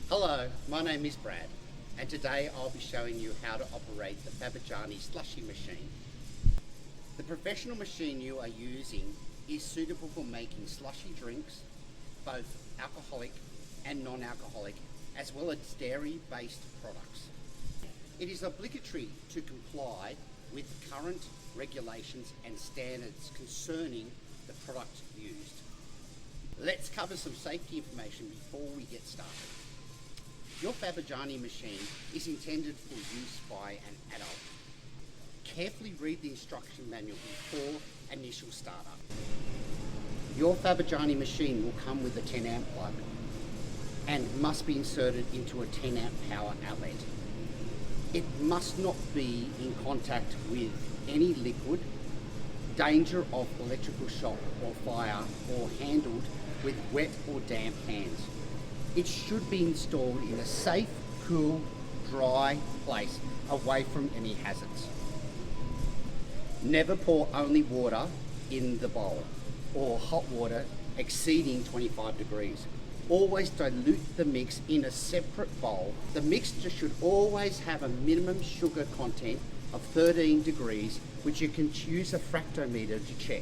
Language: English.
Hello, my name is Brad, and today I'll be showing you how to operate the FABIGANI Slushy machine. The professional machine you are using is suitable for making slushy drinks, both alcoholic and non-alcoholic, as well as dairy-based products. It is obligatory to comply with current regulations and standards concerning the product used. Let's cover some safety information before we get started. Your FABIGANI machine is intended for use by an adult. Carefully read the instruction manual before initial startup. Your FABIGANI machine will come with a 10 amp plug and must be inserted into a 10 amp power outlet. It must not be in contact with any liquid, danger of electrical shock or fire, or handled with wet or damp hands. It should be installed in a safe, cool, dry place away from any hazards. Never pour only water in the bowl or hot water exceeding 25 degrees. Always dilute the mix in a separate bowl. The mixture should always have a minimum sugar content of 13 degrees, which you can use a fructometer to check.